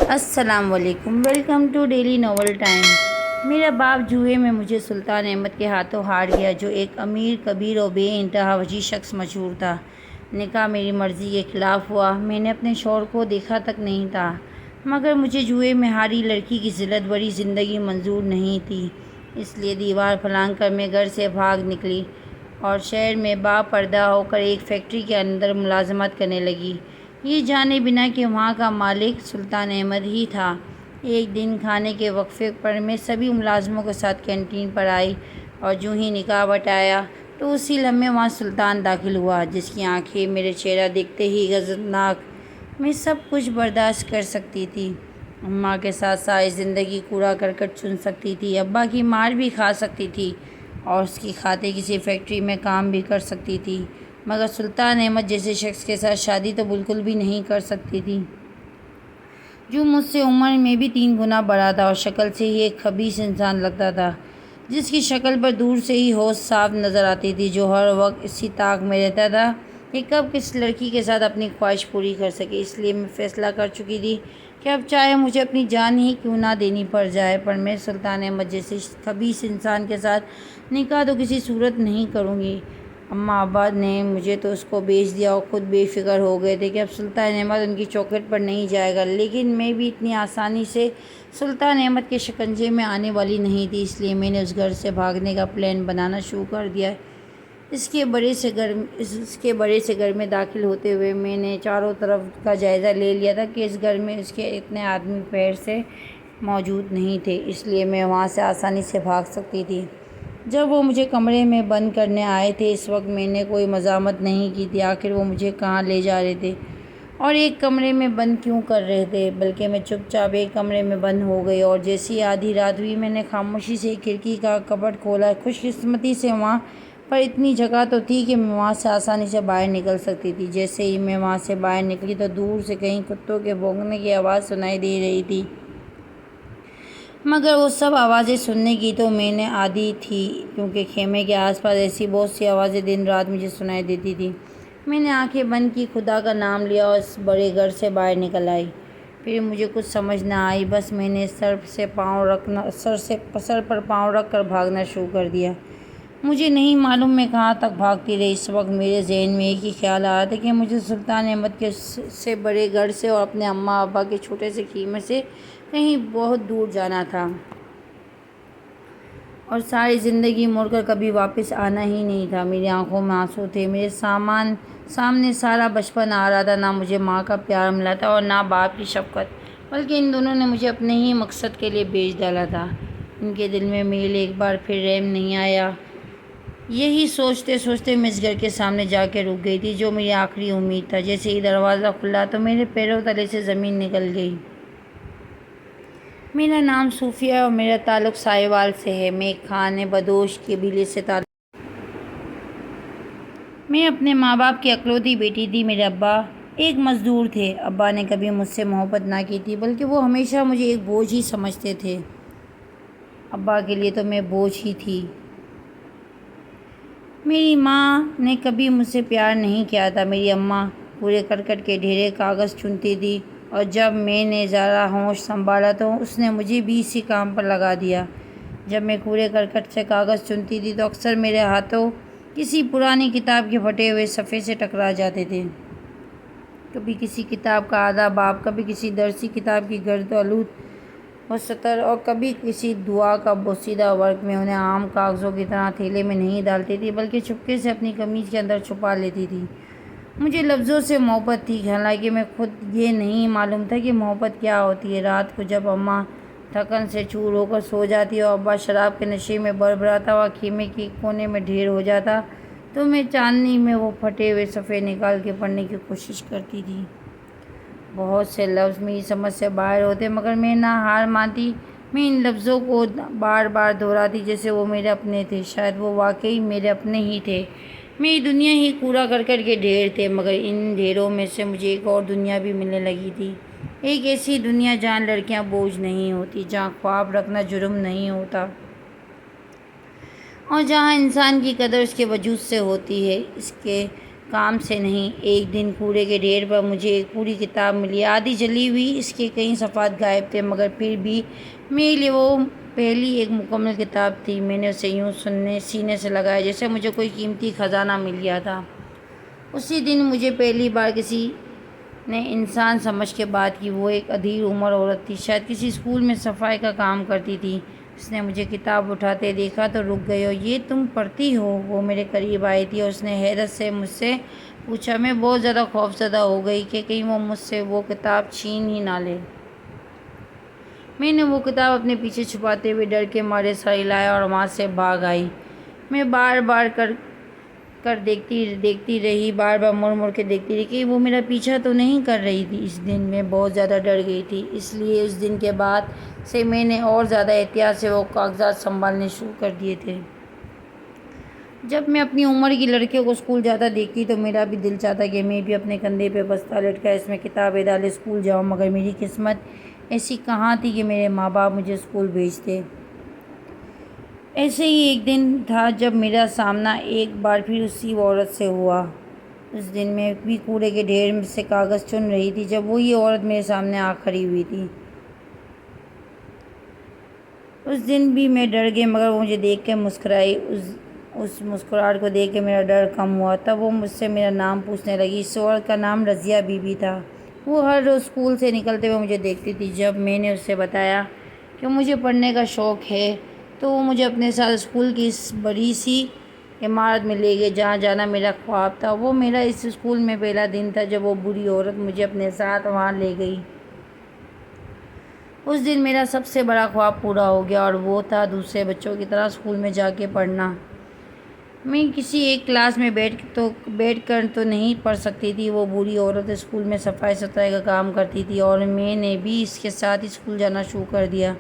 السلام علیکم، welcome to daily novel time. میرا باپ جوئے میں مجھے سلطان احمد کے ہاتھوں ہار گیا، جو ایک امیر، کبیر اور بے انتہا وسیع شخص مشہور تھا۔ نکاح میری مرضی کے خلاف ہوا۔ میں نے اپنے شوہر کو دیکھا تک نہیں تھا، مگر مجھے جوئے میں ہاری لڑکی کی ذلت بھری زندگی منظور نہیں تھی۔ اس لیے دیوار پھلانگ کر میں گھر سے بھاگ نکلی اور شہر میں با پردہ ہو کر ایک فیکٹری کے اندر ملازمت کرنے لگی، یہ جانے بنا کہ وہاں کا مالک سلطان احمد ہی تھا۔ ایک دن کھانے کے وقفے پر میں سبھی ملازموں کے ساتھ کینٹین پر آئی اور جو ہی نقاب ہٹایا تو اسی لمحے وہاں سلطان داخل ہوا، جس کی آنکھیں میرے چہرہ دیکھتے ہی غضبناک۔ میں سب کچھ برداشت کر سکتی تھی، اماں کے ساتھ ساری زندگی کوڑا کرکٹ چن سکتی تھی، ابا کی مار بھی کھا سکتی تھی اور اس کی خاطر کسی فیکٹری میں کام بھی کر سکتی تھی، مگر سلطان احمد جیسے شخص کے ساتھ شادی تو بالکل بھی نہیں کر سکتی تھی، جو مجھ سے عمر میں بھی 3 گنا بڑا تھا اور شکل سے ہی ایک خبیث انسان لگتا تھا، جس کی شکل پر دور سے ہی ہوش صاف نظر آتی تھی، جو ہر وقت اسی طاق میں رہتا تھا کہ کب کس لڑکی کے ساتھ اپنی خواہش پوری کر سکے۔ اس لیے میں فیصلہ کر چکی تھی کہ اب چاہے مجھے اپنی جان ہی کیوں نہ دینی پڑ جائے، پر میں سلطان احمد جیسے خبیث انسان کے ساتھ نکاح تو کسی صورت نہیں کروں گی۔ اماں ابا نے مجھے تو اس کو بیچ دیا اور خود بے فکر ہو گئے تھے کہ اب سلطان احمد ان کی چوکھٹ پر نہیں جائے گا، لیکن میں بھی اتنی آسانی سے سلطان احمد کے شکنجے میں آنے والی نہیں تھی۔ اس لیے میں نے اس گھر سے بھاگنے کا پلان بنانا شروع کر دیا۔ اس کے بڑے سے گھر میں داخل ہوتے ہوئے میں نے چاروں طرف کا جائزہ لے لیا تھا کہ اس گھر میں اس کے اتنے آدمی پیر سے موجود نہیں تھے، اس لیے میں وہاں سے آسانی سے بھاگ سکتی تھی۔ جب وہ مجھے کمرے میں بند کرنے آئے تھے، اس وقت میں نے کوئی مزاحمت نہیں کی تھی، آخر وہ مجھے کہاں لے جا رہے تھے اور ایک کمرے میں بند کیوں کر رہے تھے، بلکہ میں چپ چاپ ایک کمرے میں بند ہو گئی اور جیسی آدھی رات ہوئی میں نے خاموشی سے کھڑکی کا کپبورڈ کھولا۔ خوش قسمتی سے وہاں پر اتنی جگہ تو تھی کہ میں وہاں سے آسانی سے باہر نکل سکتی تھی۔ جیسے ہی میں وہاں سے باہر نکلی تو دور سے کہیں کتوں کے بھونکنے کی آواز سنائی دے رہی تھی، مگر وہ سب آوازیں سننے کی تو میں نے عادی تھی، کیونکہ خیمے کے آس پاس ایسی بہت سی آوازیں دن رات مجھے سنائی دیتی تھی۔ میں نے آنکھیں بند کی، خدا کا نام لیا اور اس بڑے گھر سے باہر نکل آئی۔ پھر مجھے کچھ سمجھ نہ آئی، بس میں نے سر پر پاؤں رکھ کر بھاگنا شروع کر دیا۔ مجھے نہیں معلوم میں کہاں تک بھاگتی رہی۔ اس وقت میرے ذہن میں ایک ہی خیال آ رہا تھا کہ مجھے سلطان احمد کے سے بڑے گھر سے اور اپنے اماں ابا کے چھوٹے سے خیمے سے کہیں بہت دور جانا تھا اور ساری زندگی مڑ کر کبھی واپس آنا ہی نہیں تھا۔ میری آنکھوں میں آنسو تھے، میرے سامنے سارا بچپن آ رہا تھا، نہ مجھے ماں کا پیار ملا تھا اور نہ باپ کی شفقت، بلکہ ان دونوں نے مجھے اپنے ہی مقصد کے لیے بیچ ڈالا تھا۔ ان کے دل میں میرے لیے ایک بار پھر رحم نہیں آیا۔ یہی سوچتے سوچتے میں اس گھر کے سامنے جا کے رک گئی تھی، جو میری آخری امید تھا۔ جیسے ہی دروازہ کھلا تو میرے پیروں تلے سے زمین نکل گئی۔ میرا نام صوفیہ ہے اور میرا تعلق ساہیوال سے ہے۔ میں ایک خانہ بدوش قبیلے سے میں اپنے ماں باپ کی اکلوتی بیٹی تھی۔ میرے ابا ایک مزدور تھے۔ ابا نے کبھی مجھ سے محبت نہ کی تھی، بلکہ وہ ہمیشہ مجھے ایک بوجھ ہی سمجھتے تھے۔ ابا کے لیے تو میں بوجھ ہی تھی۔ میری ماں نے کبھی مجھ سے پیار نہیں کیا تھا۔ میری اماں کوڑے کرکٹ کے ڈھیرے کاغذ چنتی تھی اور جب میں نے ذرا ہوش سنبھالا تو اس نے مجھے بھی اسی کام پر لگا دیا۔ جب میں کوڑے کرکٹ سے کاغذ چنتی تھی تو اکثر میرے ہاتھوں کسی پرانی کتاب کے پھٹے ہوئے صفحے سے ٹکرا جاتے تھے، کبھی کسی کتاب کا آدھا باب، کبھی کسی درسی کتاب کی گرد آلود وہ سطر اور کبھی کسی دعا کا بوسیدہ ورق۔ میں انہیں عام کاغذوں کی طرح تھیلے میں نہیں ڈالتی تھی، بلکہ چپکے سے اپنی قمیض کے اندر چھپا لیتی تھی۔ مجھے لفظوں سے محبت تھی، حالانکہ میں خود یہ نہیں معلوم تھا کہ محبت کیا ہوتی ہے۔ رات کو جب اماں تھکن سے چور ہو کر سو جاتی اور ابا شراب کے نشے میں بڑبڑاتا ہوا خیمے کے کونے میں ڈھیر ہو جاتا تو میں چاندنی میں وہ پھٹے ہوئے صفحے نکال کے پڑھنے کی کوشش کرتی تھی۔ بہت سے لفظ میری سمجھ سے باہر ہوتے، مگر میں نہ ہار مانتی۔ میں ان لفظوں کو بار بار دہراتی جیسے وہ میرے اپنے تھے۔ شاید وہ واقعی میرے اپنے ہی تھے۔ میری دنیا ہی کوڑا کرکٹ کے ڈھیر تھے، مگر ان ڈھیروں میں سے مجھے ایک اور دنیا بھی ملنے لگی تھی، ایک ایسی دنیا جہاں لڑکیاں بوجھ نہیں ہوتی، جہاں خواب رکھنا جرم نہیں ہوتا اور جہاں انسان کی قدر اس کے وجود سے ہوتی ہے، اس کے کام سے نہیں۔ ایک دن کوڑے کے ڈھیر پر مجھے ایک پوری کتاب ملی، آدھی جلی ہوئی، اس کے کئی صفحات غائب تھے، مگر پھر بھی میرے لیے وہ پہلی ایک مکمل کتاب تھی۔ میں نے اسے یوں سینے سے لگایا جیسے مجھے کوئی قیمتی خزانہ مل گیا تھا۔ اسی دن مجھے پہلی بار کسی نے انسان سمجھ کے بات کی۔ وہ ایک ادھیڑ عمر عورت تھی، شاید کسی اسکول میں صفائی کا کام کرتی تھی۔ اس نے مجھے کتاب اٹھاتے دیکھا تو رک گئی۔ اور یہ تم پڑھتی ہو؟ وہ میرے قریب آئی تھی اور اس نے حیرت سے مجھ سے پوچھا۔ میں بہت زیادہ خوفزدہ ہو گئی کہ کہیں وہ مجھ سے وہ کتاب چھین ہی نہ لے۔ میں نے وہ کتاب اپنے پیچھے چھپاتے ہوئے ڈر کے مارے سر ہلایا اور وہاں سے بھاگ آئی۔ میں بار بار دیکھتی رہی، بار بار مڑ کے دیکھتی رہی کہ وہ میرا پیچھا تو نہیں کر رہی تھی۔ اس دن میں بہت زیادہ ڈر گئی تھی، اس لیے اس دن کے بعد سے میں نے اور زیادہ احتیاط سے وہ کاغذات سنبھالنے شروع کر دیے تھے۔ جب میں اپنی عمر کی لڑکیوں کو اسکول جاتا دیکھتی تو میرا بھی دل چاہتا کہ میں بھی اپنے کندھے پہ بستہ لٹکائے اس میں کتابیں ڈالے اسکول جاؤں، مگر میری قسمت ایسی کہاں تھی کہ میرے ماں باپ مجھے اسکول بھیجتے۔ ایسے ہی ایک دن تھا جب میرا سامنا ایک بار پھر اسی عورت سے ہوا۔ اس دن میں بھی کوڑے کے ڈھیر سے کاغذ چن رہی تھی جب وہی عورت میرے سامنے آ کھڑی ہوئی تھی۔ اس دن بھی میں ڈر گئی، مگر وہ مجھے دیکھ کے مسکرائی۔ اس مسکراہٹ کو دیکھ کے میرا ڈر کم ہوا۔ تب وہ مجھ سے میرا نام پوچھنے لگی۔ اس عورت کا نام رضیہ بی بی تھا۔ وہ ہر روز اسکول سے نکلتے ہوئے مجھے دیکھتی تھی۔ جب میں نے اسے بتایا کہ مجھے پڑھنے کا شوق ہے تو وہ مجھے اپنے ساتھ اسکول کی اس بڑی سی عمارت میں لے گئی جہاں جانا میرا خواب تھا۔ وہ میرا اس اسکول میں پہلا دن تھا جب وہ بوڑھی عورت مجھے اپنے ساتھ وہاں لے گئی۔ اس دن میرا سب سے بڑا خواب پورا ہو گیا، اور وہ تھا دوسرے بچوں کی طرح اسکول میں جا کے پڑھنا۔ میں کسی ایک کلاس میں بیٹھ کر تو نہیں پڑھ سکتی تھی۔ وہ بوڑھی عورت اسکول میں صفائی ستھرائی کا کام کرتی تھی اور میں نے بھی اس کے ساتھ ہی اسکول جانا شروع کر دیا۔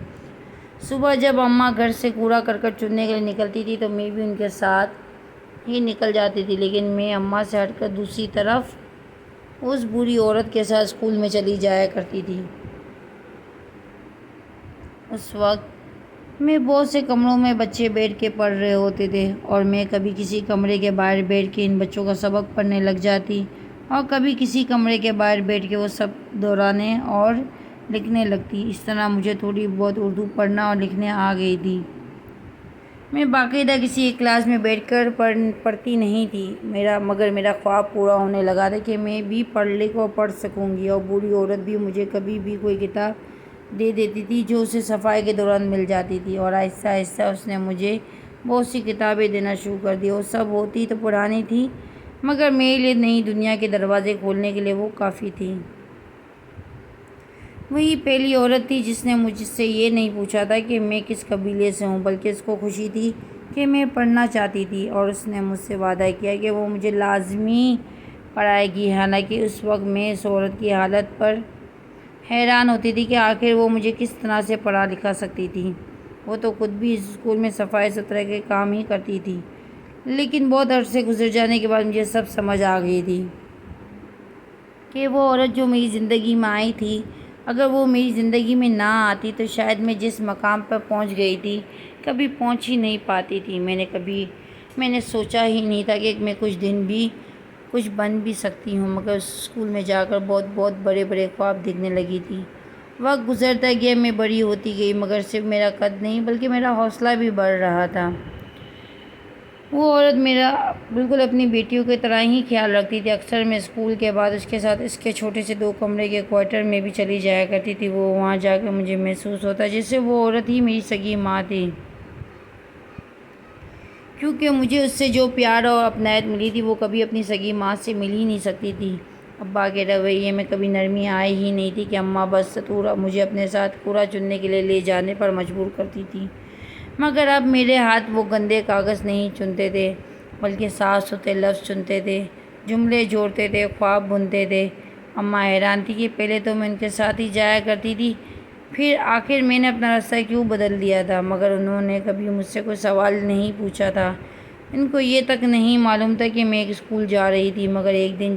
صبح جب اماں گھر سے کوڑا کرکٹ چننے کے لیے نکلتی تھی تو میں بھی ان کے ساتھ ہی نکل جاتی تھی، لیکن میں اماں سے ہٹ کر دوسری طرف اس بوڑھی عورت کے ساتھ اسکول میں چلی جایا کرتی تھی۔ اس وقت میں بہت سے کمروں میں بچے بیٹھ کے پڑھ رہے ہوتے تھے اور میں کبھی کسی کمرے کے باہر بیٹھ کے ان بچوں کا سبق پڑھنے لگ جاتی اور کبھی کسی کمرے کے باہر بیٹھ کے وہ سب دہرانے اور لکھنے لگتی۔ اس طرح مجھے تھوڑی بہت اردو پڑھنا اور لکھنے آ گئی تھی۔ میں باقاعدہ کسی ایک کلاس میں بیٹھ کر پڑھتی نہیں تھی، مگر میرا خواب پورا ہونے لگا تھا کہ میں بھی پڑھ لکھ اور پڑھ سکوں گی۔ اور بوڑھی عورت بھی مجھے کبھی بھی کوئی کتاب دے دیتی تھی جو اسے صفائی کے دوران مل جاتی تھی، اور آہستہ آہستہ اس نے مجھے بہت سی کتابیں دینا شروع کر دی۔ وہ سب ہوتی تو پرانی تھی، مگر میرے لیے نئی دنیا کے دروازے کھولنے کے لیے وہ کافی تھی۔ وہی پہلی عورت تھی جس نے مجھ سے یہ نہیں پوچھا تھا کہ میں کس قبیلے سے ہوں، بلکہ اس کو خوشی تھی کہ میں پڑھنا چاہتی تھی، اور اس نے مجھ سے وعدہ کیا کہ وہ مجھے لازمی پڑھائے گی۔ حالانکہ اس وقت میں اس عورت کی حالت پر حیران ہوتی تھی کہ آخر وہ مجھے کس طرح سے پڑھا لکھا سکتی تھی۔ وہ تو خود بھی اس اسکول میں صفائی ستھرائی کے کام ہی کرتی تھی، لیکن بہت عرصے گزر جانے کے بعد مجھے سب سمجھ آ گئی تھی کہ وہ عورت جو میری زندگی میں آئی تھی، اگر وہ میری زندگی میں نہ آتی تو شاید میں جس مقام پر پہنچ گئی تھی کبھی پہنچ ہی نہیں پاتی تھی۔ میں نے سوچا ہی نہیں تھا کہ میں کچھ دن بھی کچھ بن بھی سکتی ہوں، مگر اس اسکول میں جا کر بہت بہت بڑے بڑے خواب دیکھنے لگی تھی۔ وقت گزرتا گیا، میں بڑی ہوتی گئی، مگر صرف میرا قد نہیں بلکہ میرا حوصلہ بھی بڑھ رہا تھا۔ وہ عورت میرا بالکل اپنی بیٹیوں کی طرح ہی خیال رکھتی تھی۔ اکثر میں اسکول کے بعد اس کے ساتھ اس کے چھوٹے سے 2 کمرے کے کوارٹر میں بھی چلی جایا کرتی تھی۔ وہاں جا کر مجھے محسوس ہوتا جیسے وہ عورت ہی میری سگی ماں تھی، کیونکہ مجھے اس سے جو پیار اور اپنائیت ملی تھی وہ کبھی اپنی سگی ماں سے مل ہی نہیں سکتی تھی۔ ابا کے رویے میں کبھی نرمی آئی ہی نہیں تھی کہ اماں بس مجھے اپنے ساتھ کوڑا چننے کے لیے لے جانے پر مجبور کرتی تھی، مگر اب میرے ہاتھ وہ گندے کاغذ نہیں چنتے تھے بلکہ صاف ستھرے لفظ چنتے تھے، جملے جوڑتے تھے، خواب بنتے تھے۔ اماں حیران تھی کہ پہلے تو میں ان کے ساتھ ہی جایا کرتی تھی، پھر آخر میں نے اپنا راستہ کیوں بدل دیا تھا، مگر انہوں نے کبھی مجھ سے کوئی سوال نہیں پوچھا تھا۔ ان کو یہ تک نہیں معلوم تھا کہ میں ایک اسکول جا رہی تھی۔ مگر ایک دن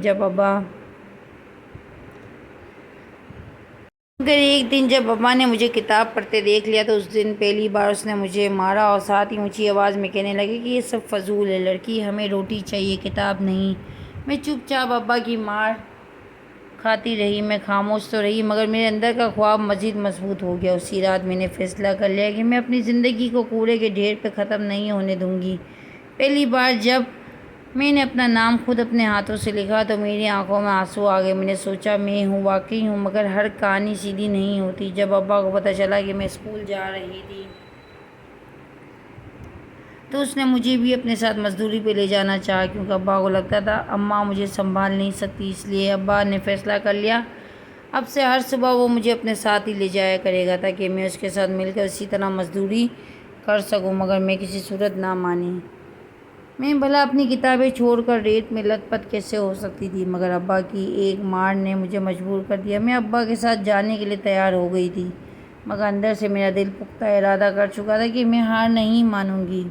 جب ابا نے مجھے کتاب پڑھتے دیکھ لیا تو اس دن پہلی بار اس نے مجھے مارا اور ساتھ ہی اونچی آواز میں کہنے لگے کہ یہ سب فضول ہے، لڑکی، ہمیں روٹی چاہیے، کتاب نہیں۔ میں چپ چاپ ابا کی مار کھاتی رہی، میں خاموش تو رہی مگر میرے اندر کا خواب مزید مضبوط ہو گیا۔ اسی رات میں نے فیصلہ کر لیا کہ میں اپنی زندگی کو کوڑے کے ڈھیر پہ ختم نہیں ہونے دوں گی۔ پہلی بار جب میں نے اپنا نام خود اپنے ہاتھوں سے لکھا تو میری آنکھوں میں آنسو آ گئے۔ میں نے سوچا میں ہوں، واقعی ہوں، مگر ہر کہانی سیدھی نہیں ہوتی۔ جب ابا کو پتہ چلا کہ میں اسکول جا رہی تھی تو اس نے مجھے بھی اپنے ساتھ مزدوری پہ لے جانا چاہا، کیونکہ ابا کو لگتا تھا اماں مجھے سنبھال نہیں سکتی۔ اس لیے ابا نے فیصلہ کر لیا اب سے ہر صبح وہ مجھے اپنے ساتھ ہی لے جایا کرے گا تاکہ میں اس کے ساتھ مل کر اسی طرح مزدوری کر سکوں، مگر میں کسی صورت نہ مانی۔ میں بھلا اپنی کتابیں چھوڑ کر ریت میں لت پت کیسے ہو سکتی تھی، مگر ابا کی ایک مار نے مجھے مجبور کر دیا۔ میں ابا کے ساتھ جانے کے لیے تیار ہو گئی تھی، مگر اندر سے میرا دل پختہ ارادہ کر چکا تھا کہ میں ہار نہیں مانوں گی،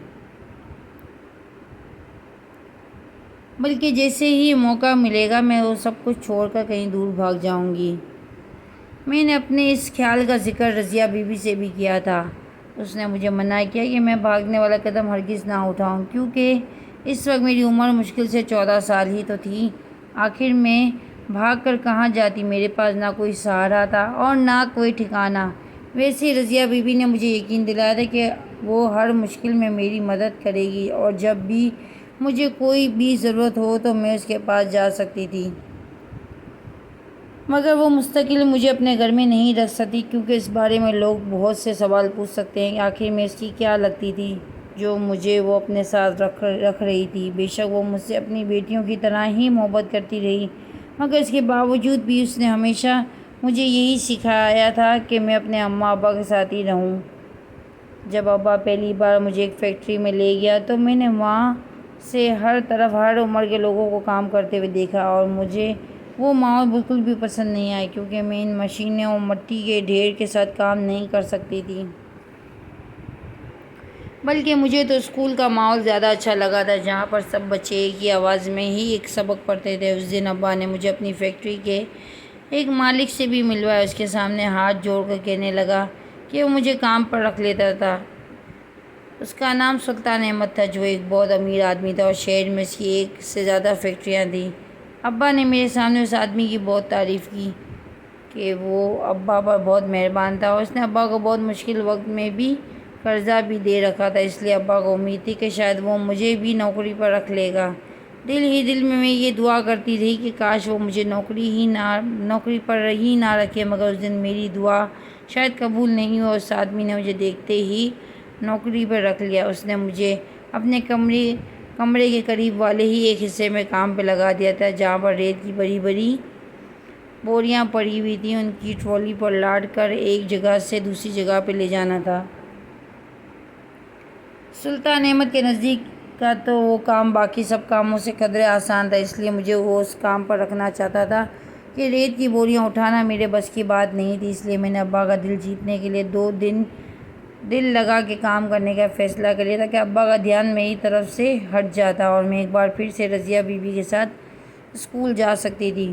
بلکہ جیسے ہی موقع ملے گا میں وہ سب کچھ چھوڑ کر کہیں دور بھاگ جاؤں گی۔ میں نے اپنے اس خیال کا ذکر رضیہ بی بی سے بھی کیا تھا۔ اس نے مجھے منع کیا کہ میں بھاگنے والا قدم ہرگز نہ اٹھاؤں، کیونکہ اس وقت میری عمر مشکل سے 14 سال ہی تو تھی۔ آخر میں بھاگ کر کہاں جاتی، میرے پاس نہ کوئی سہارا تھا اور نہ کوئی ٹھکانہ۔ ویسے ہی رضیہ بی بی نے مجھے یقین دلایا تھا کہ وہ ہر مشکل میں میری مدد کرے گی اور جب بھی مجھے کوئی بھی ضرورت ہو تو میں اس کے پاس جا سکتی تھی، مگر وہ مستقل مجھے اپنے گھر میں نہیں رکھ سکتی، کیونکہ اس بارے میں لوگ بہت سے سوال پوچھ سکتے ہیں کہ آخر میں اس کی کیا لگتی تھی جو مجھے وہ اپنے ساتھ رکھ رہی تھی۔ بے شک وہ مجھ سے اپنی بیٹیوں کی طرح ہی محبت کرتی رہی، مگر اس کے باوجود بھی اس نے ہمیشہ مجھے یہی سکھایا تھا کہ میں اپنے اماں ابا کے ساتھ ہی رہوں۔ جب ابا پہلی بار مجھے ایک فیکٹری میں لے گیا تو میں نے وہاں سے ہر طرف ہر عمر کے لوگوں کو کام کرتے ہوئے دیکھا، اور مجھے وہ ماحول بالکل بھی پسند نہیں آیا، کیونکہ میں ان مشینوں اور مٹی کے ڈھیر کے ساتھ کام نہیں کر سکتی تھی۔ بلکہ مجھے تو اسکول کا ماحول زیادہ اچھا لگا تھا، جہاں پر سب بچے ایک ہی آواز میں ہی ایک سبق پڑھتے تھے۔ اس دن ابا نے مجھے اپنی فیکٹری کے ایک مالک سے بھی ملوایا۔ اس کے سامنے ہاتھ جوڑ کر کہنے لگا کہ وہ مجھے کام پر رکھ لیتا تھا۔ اس کا نام سلطان احمد تھا، جو ایک بہت امیر آدمی تھا اور شہر میں اس کی ایک سے زیادہ فیکٹریاں تھیں۔ ابا نے میرے سامنے اس آدمی کی بہت تعریف کی کہ وہ ابا پر بہت مہربان تھا اور اس نے ابا کو بہت مشکل وقت میں بھی قرضہ بھی دے رکھا تھا۔ اس لیے ابا کو امید تھی کہ شاید وہ مجھے بھی نوکری پر رکھ لے گا۔ دل ہی دل میں یہ دعا کرتی رہی کہ کاش وہ مجھے نوکری پر ہی نہ رکھے، مگر اس دن میری دعا شاید قبول نہیں ہوئی۔ اس آدمی نے مجھے دیکھتے ہی نوکری پر رکھ لیا۔ اس نے مجھے اپنے کمرے کے قریب والے ہی ایک حصے میں کام پہ لگا دیا تھا، جہاں پر ریت کی بڑی بڑی بوریاں پڑی ہوئی تھیں۔ ان کی ٹرالی پر لاد کر ایک جگہ سے دوسری جگہ پہ لے جانا تھا۔ سلطان احمد کے نزدیک کا تو وہ کام باقی سب کاموں سے قدرے آسان تھا، اس لیے مجھے وہ اس کام پر رکھنا چاہتا تھا کہ ریت کی بوریاں اٹھانا میرے بس کی بات نہیں تھی۔ اس لیے میں نے ابا کا دل جیتنے کے لیے 2 دن دل لگا کے کام کرنے کا فیصلہ کر لیا تھا کہ ابا کا دھیان میری طرف سے ہٹ جاتا اور میں ایک بار پھر سے رضیہ بی بی کے ساتھ اسکول جا سکتی تھی۔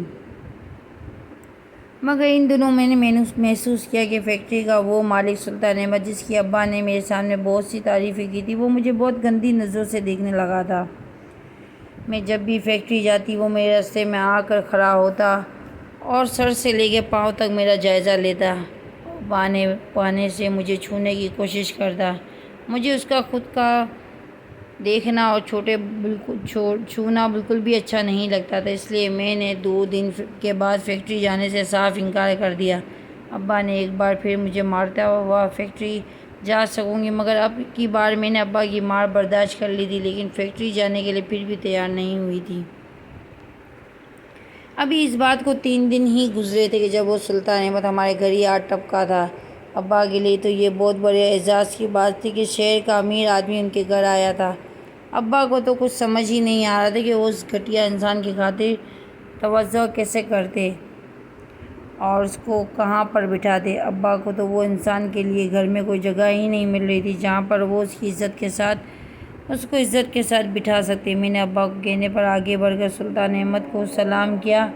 مگر ان دنوں میں نے محسوس کیا کہ فیکٹری کا وہ مالک سلطان احمد، جس کی ابا نے میرے سامنے بہت سی تعریفیں کی تھی، وہ مجھے بہت گندی نظروں سے دیکھنے لگا تھا۔ میں جب بھی فیکٹری جاتی وہ میرے راستے میں آ کر کھڑا ہوتا اور سر سے لے کے پاؤں تک میرا جائزہ لیتا، پانے سے مجھے چھونے کی کوشش کرتا۔ مجھے اس کا خود کا دیکھنا اور چھونا بالکل بھی اچھا نہیں لگتا تھا، اس لیے میں نے 2 دن کے بعد فیکٹری جانے سے صاف انکار کر دیا۔ ابا نے ایک بار پھر مجھے مارتا ہوا فیکٹری جا سکوں گی، مگر اب کی بار میں نے ابا کی مار برداشت کر لی تھی، لیکن فیکٹری جانے کے لیے پھر بھی تیار نہیں ہوئی تھی۔ ابھی اس بات کو 3 دن ہی گزرے تھے کہ جب وہ سلطان احمد ہمارے گھر ہی آ ٹپکا تھا۔ ابا کے لیے تو یہ بہت بڑے اعزاز کی بات تھی کہ شہر کا امیر آدمی ان کے گھر آیا تھا۔ ابا کو تو کچھ سمجھ ہی نہیں آ رہا تھا کہ وہ اس گھٹیا انسان کی خاطر توضع کیسے کرتے اور اس کو کہاں پر بٹھاتے۔ ابا کو تو وہ انسان کے لیے گھر میں کوئی جگہ ہی نہیں مل رہی تھی جہاں پر وہ اس کو عزت کے ساتھ بٹھا سکتے۔ میں نے ابا کو کہنے پر آگے بڑھ کر سلطان احمد کو سلام کیا۔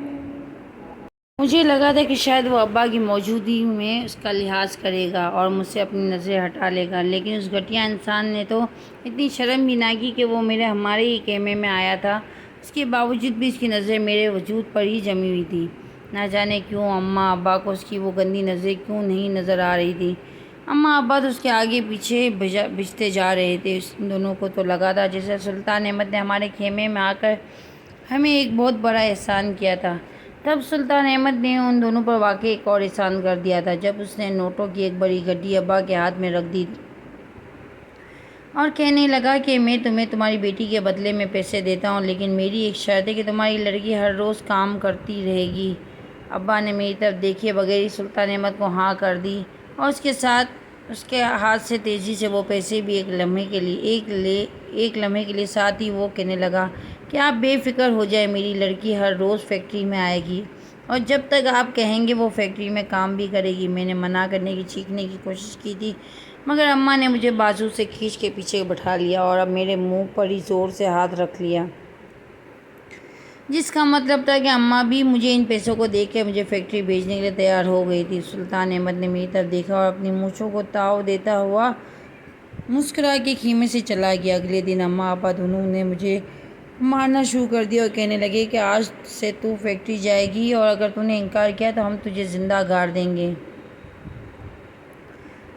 مجھے لگا تھا کہ شاید وہ ابا کی موجودگی میں اس کا لحاظ کرے گا اور مجھ سے اپنی نظریں ہٹا لے گا، لیکن اس گھٹیا انسان نے تو اتنی شرم بھی نہ کی کہ وہ ہمارے ہی خیمے میں آیا تھا اس کے باوجود بھی اس کی نظریں میرے وجود پر ہی جمی ہوئی تھی۔ نہ جانے کیوں اماں ابا کو اس کی وہ گندی نظریں کیوں نہیں نظر آ رہی تھی۔ اماں ابا تو اس کے آگے پیچھے بھجتے جا رہے تھے۔ ان دونوں کو تو لگا تھا جیسے سلطان احمد نے ہمارے خیمے میں آ کر ہمیں ایک بہت بڑا احسان کیا تھا۔ تب سلطان احمد نے ان دونوں پر واقعی ایک اور احسان کر دیا تھا جب اس نے نوٹوں کی ایک بڑی گڈی ابا کے ہاتھ میں رکھ دی اور کہنے لگا کہ میں تمہیں تمہاری بیٹی کے بدلے میں پیسے دیتا ہوں، لیکن میری ایک شرط ہے کہ تمہاری لڑکی ہر روز کام کرتی رہے گی۔ ابا نے میری طرف دیکھے بغیر ہی سلطان احمد کو ہاں کر دی اور اس کے ہاتھ سے تیزی سے وہ پیسے بھی ایک لمحے کے لیے ساتھ ہی وہ کہنے لگا کہ آپ بے فکر ہو جائیں، میری لڑکی ہر روز فیکٹری میں آئے گی اور جب تک آپ کہیں گے وہ فیکٹری میں کام بھی کرے گی۔ میں نے منع کرنے کی چیخنے کی کوشش کی تھی مگر اماں نے مجھے بازو سے کھینچ کے پیچھے بٹھا لیا اور اب میرے منہ پر ہی زور سے ہاتھ رکھ لیا، جس کا مطلب تھا کہ اماں بھی مجھے ان پیسوں کو دیکھ کے مجھے فیکٹری بھیجنے کے لیے تیار ہو گئی تھی۔ سلطان احمد نے میری طرف دیکھا اور اپنی مونچھوں کو تاؤ دیتا ہوا مسکرا کے خیمے سے چلا گیا۔ اگلے دن اماں ابا دونوں نے مجھے مارنا شروع کر دیا اور کہنے لگے کہ آج سے تو فیکٹری جائے گی اور اگر تو نے انکار کیا تو ہم تجھے زندہ گاڑ دیں گے۔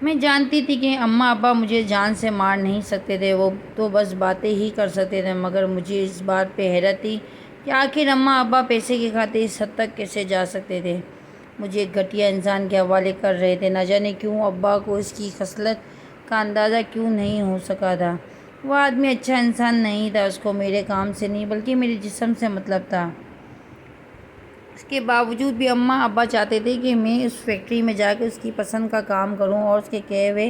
میں جانتی تھی کہ اماں ابا مجھے جان سے مار نہیں سکتے تھے، وہ تو بس باتیں ہی کر سکتے تھے، مگر مجھے اس بات پہ حیرت تھی کہ آخر اماں ابا پیسے کی خاطر اس حد تک کیسے جا سکتے تھے، مجھے ایک گھٹیا انسان کے حوالے کر رہے تھے۔ نہ جانے کیوں ابا کو اس کی خصلت کا اندازہ کیوں نہیں ہو سکا تھا۔ وہ آدمی اچھا انسان نہیں تھا، اس کو میرے کام سے نہیں بلکہ میرے جسم سے مطلب تھا۔ اس کے باوجود بھی اماں ابا چاہتے تھے کہ میں اس فیکٹری میں جا کے اس کی پسند کا کام کروں اور اس کے کہے ہوئے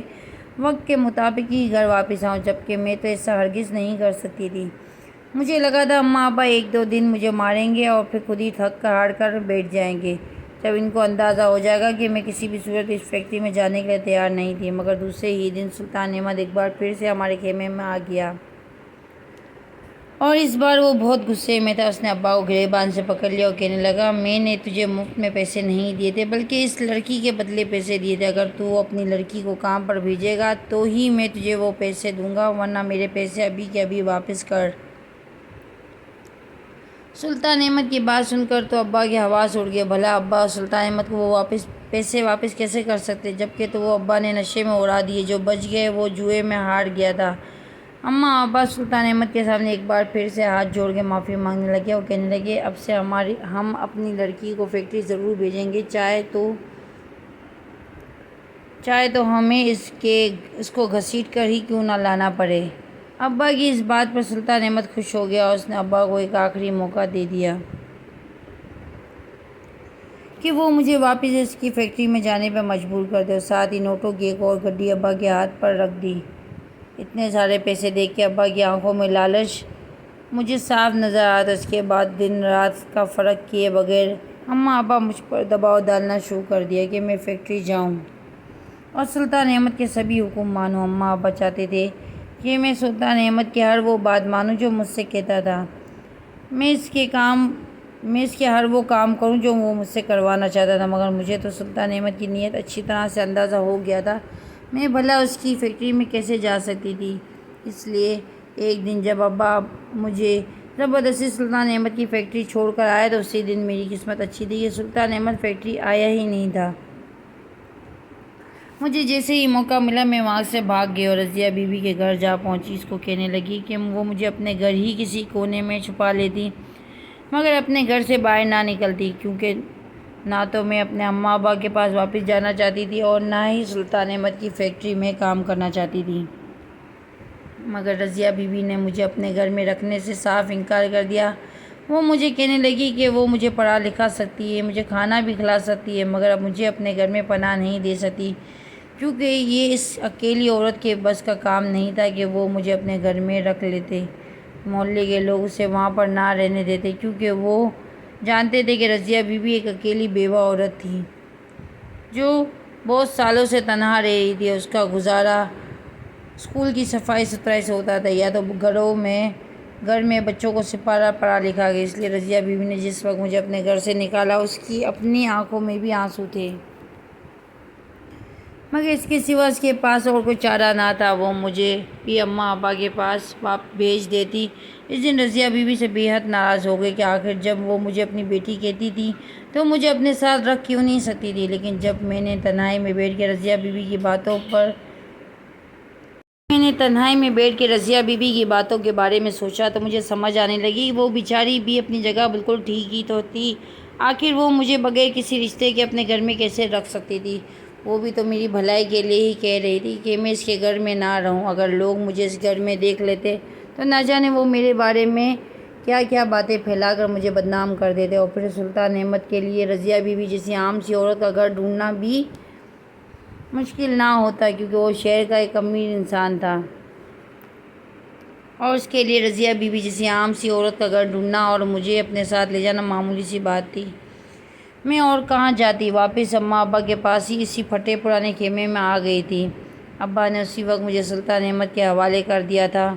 وقت کے مطابق ہی گھر واپس آؤں، جبکہ میں تو ایسا ہرگز نہیں کر سکتی تھی۔ مجھے لگا تھا اماں ابا ایک دو دن مجھے ماریں گے اور پھر خود ہی تھک ہار کر بیٹھ جائیں گے جب ان کو اندازہ ہو جائے گا کہ میں کسی بھی صورت اس فیکٹری میں جانے کے لیے تیار نہیں تھی۔ مگر دوسرے ہی دن سلطان احمد ایک بار پھر سے ہمارے خیمے میں آ گیا اور اس بار وہ بہت غصے میں تھا۔ اس نے ابا کو گریبان سے پکڑ لیا اور کہنے لگا میں نے تجھے مفت میں پیسے نہیں دیے تھے بلکہ اس لڑکی کے بدلے پیسے دیے تھے۔ اگر تو اپنی لڑکی کو کام پر بھیجے گا تو ہی میں تجھے وہ پیسے دوں گا، ورنہ میرے پیسے ابھی کے ابھی واپس کر۔ سلطان احمد کی بات سن کر تو ابا کے حواس اڑ گئے۔ بھلا ابا اور سلطان احمد کو وہ پیسے واپس کیسے کر سکتے جبکہ تو وہ ابا نے نشے میں اڑا دیے، جو بچ گئے وہ جوئے میں ہار گیا تھا۔ اماں ابا سلطان احمد کے سامنے ایک بار پھر سے ہاتھ جوڑ کے معافی مانگنے لگے اور کہنے لگے اب سے ہم اپنی لڑکی کو فیکٹری ضرور بھیجیں گے، چاہے تو ہمیں اس کو گھسیٹ کر ہی کیوں نہ لانا پڑے۔ ابا کی اس بات پر سلطان احمد خوش ہو گیا اور اس نے ابا کو ایک آخری موقع دے دیا کہ وہ مجھے واپس اس کی فیکٹری میں جانے پر مجبور کر دے اور ساتھ ہی نوٹوں کی ایک اور گڈی ابا کے ہاتھ پر رکھ دی۔ اتنے سارے پیسے دیکھ کے ابا کی آنکھوں میں لالچ مجھے صاف نظر آیا تھا۔ اس کے بعد دن رات کا فرق کیے بغیر اماں ابا مجھ پر دباؤ ڈالنا شروع کر دیا کہ میں فیکٹری جاؤں اور سلطان احمد کے سبھی حکم مانوں۔ اماں ابا چاہتے تھے کہ میں سلطان احمد کی ہر وہ بات مانوں جو مجھ سے کہتا تھا، میں اس کے ہر وہ کام کروں جو وہ مجھ سے کروانا چاہتا تھا، مگر مجھے تو سلطان احمد کی نیت اچھی طرح سے اندازہ ہو گیا تھا، میں بھلا اس کی فیکٹری میں کیسے جا سکتی تھی۔ اس لیے ایک دن جب ابا مجھے زبردستی سلطان احمد کی فیکٹری چھوڑ کر آئے تو اسی دن میری قسمت اچھی تھی کہ سلطان احمد فیکٹری آیا ہی نہیں تھا۔ مجھے جیسے ہی موقع ملا میں وہاں سے بھاگ گئی اور رضیہ بی بی کے گھر جا پہنچی۔ اس کو کہنے لگی کہ وہ مجھے اپنے گھر ہی کسی کونے میں چھپا لیتی مگر اپنے گھر سے باہر نہ نکلتی، کیونکہ نہ تو میں اپنے اماں ابا کے پاس واپس جانا چاہتی تھی اور نہ ہی سلطان احمد کی فیکٹری میں کام کرنا چاہتی تھی۔ مگر رضیہ بی بی نے مجھے اپنے گھر میں رکھنے سے صاف انکار کر دیا۔ وہ مجھے کہنے لگی کہ وہ مجھے پڑھا لکھا سکتی ہے، مجھے کھانا بھی کھلا سکتی ہے، مگر اب مجھے اپنے گھر میں پناہ نہیں دے سکتی، کیونکہ یہ اس اکیلی عورت کے بس کا کام نہیں تھا کہ وہ مجھے اپنے گھر میں رکھ لیتے۔ محلے کے لوگ اسے وہاں پر نہ رہنے دیتے کیونکہ وہ جانتے تھے کہ رضیہ بی بی ایک اکیلی بیوہ عورت تھی جو بہت سالوں سے تنہا رہ رہی تھی۔ اس کا گزارا اسکول کی صفائی ستھرائی سے ہوتا تھا یا تو گھر میں بچوں کو سپارہ پڑھا لکھا گیا۔ اس لیے رضیہ بی بی نے جس وقت مجھے اپنے گھر سے نکالا اس کی اپنی آنکھوں میں بھی آنسو تھے۔ مگر اس کے سوا اس کے پاس اور کوئی چارہ نہ تھا، وہ مجھے بھی اماں ابا کے پاس بھیج دیتی۔ اس دن رضیہ بیوی سے بے حد ناراض ہو گئی کہ آخر جب وہ مجھے اپنی بیٹی کہتی تھی تو مجھے اپنے ساتھ رکھ کیوں نہیں سکتی تھی۔ لیکن جب میں نے تنہائی میں بیٹھ کے رضیہ بیوی کی باتوں کے بارے میں سوچا تو مجھے سمجھ آنے لگی کہ وہ بیچاری بھی اپنی جگہ بالکل ٹھیک ہی تو تھی۔ آخر وہ مجھے بغیر کسی رشتے کے اپنے گھر میں کیسے رکھ سکتی تھی؟ وہ بھی تو میری بھلائی کے لیے ہی کہہ رہی تھی کہ میں اس کے گھر میں نہ رہوں۔ اگر لوگ مجھے اس گھر میں دیکھ لیتے تو نہ جانے وہ میرے بارے میں کیا کیا باتیں پھیلا کر مجھے بدنام کر دیتے۔ اور پھر سلطان احمد کے لیے رضیہ بیوی جیسی عام سی عورت کا گھر ڈھونڈنا بھی مشکل نہ ہوتا، کیونکہ وہ شہر کا ایک امیر انسان تھا اور اس کے لیے رضیہ بیوی جیسی عام سی عورت کا گھر ڈھونڈنا اور مجھے اپنے ساتھ لے جانا معمولی سی بات تھی۔ میں اور کہاں جاتی، واپس اماں ابا کے پاس ہی اسی پھٹے پرانے خیمے میں آ گئی تھی۔ ابا نے اسی وقت مجھے سلطان احمد کے حوالے کر دیا تھا۔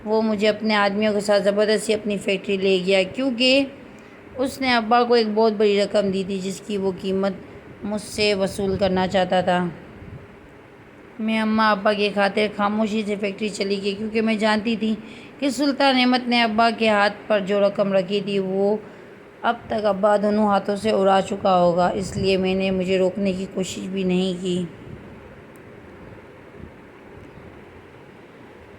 وہ مجھے اپنے آدمیوں کے ساتھ زبردستی اپنی فیکٹری لے گیا، کیونکہ اس نے ابا کو ایک بہت بڑی رقم دی تھی جس کی وہ قیمت مجھ سے وصول کرنا چاہتا تھا۔ میں اماں ابا کی خاطر خاموشی سے فیکٹری چلی گئی، کیونکہ میں جانتی تھی کہ سلطان احمد نے ابا کے ہاتھ پر جو رقم رکھی تھی وہ اب تک ابا دونوں ہاتھوں سے اڑا چکا ہوگا، اس لیے میں نے مجھے روکنے کی کوشش بھی نہیں کی۔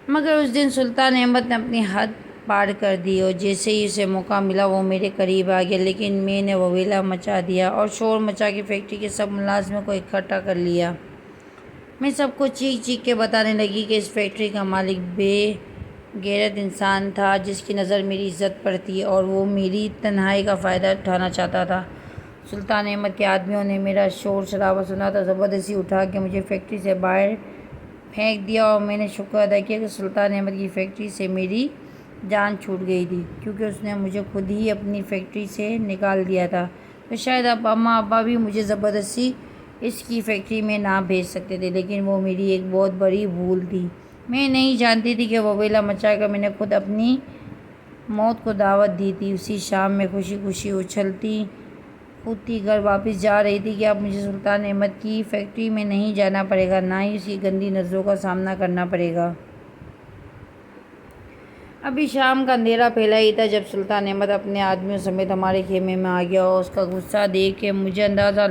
مگر اس دن سلطان احمد نے اپنی حد پار کر دی اور جیسے ہی اسے موقع ملا وہ میرے قریب آ گیا، لیکن میں نے وویلا مچا دیا اور شور مچا کے فیکٹری کے سب ملازموں کو اکٹھا کر لیا۔ میں سب کو چیخ چیخ کے بتانے لگی کہ اس فیکٹری کا مالک بے غیرت انسان تھا جس کی نظر میری عزت پر تھی اور وہ میری تنہائی کا فائدہ اٹھانا چاہتا تھا۔ سلطان احمد کے آدمیوں نے میرا شور شرابہ سنا تو زبردستی اٹھا کے مجھے فیکٹری سے باہر پھینک دیا اور میں نے شکر ادا کیا کہ سلطان احمد کی فیکٹری سے میری جان چھوٹ گئی تھی، کیونکہ اس نے مجھے خود ہی اپنی فیکٹری سے نکال دیا تھا۔ تو شاید اب اماں ابا بھی مجھے زبردستی اس کی فیکٹری میں نہ بھیج سکتے تھے، لیکن وہ میری ایک بہت بڑی بھول تھی۔ میں نہیں جانتی تھی کہ وویلا مچا کر میں نے خود اپنی موت کو دعوت دی تھی۔ اسی شام میں خوشی خوشی اچھلتی کودتی گھر واپس جا رہی تھی کہ اب مجھے سلطان احمد کی فیکٹری میں نہیں جانا پڑے گا، نہ ہی اس کی گندی نظروں کا سامنا کرنا پڑے گا۔ ابھی شام کا اندھیرا پھیلا ہی تھا جب سلطان احمد اپنے آدمیوں سمیت ہمارے خیمے میں آ گیا اور اس کا غصہ دیکھ کے مجھے اندازہ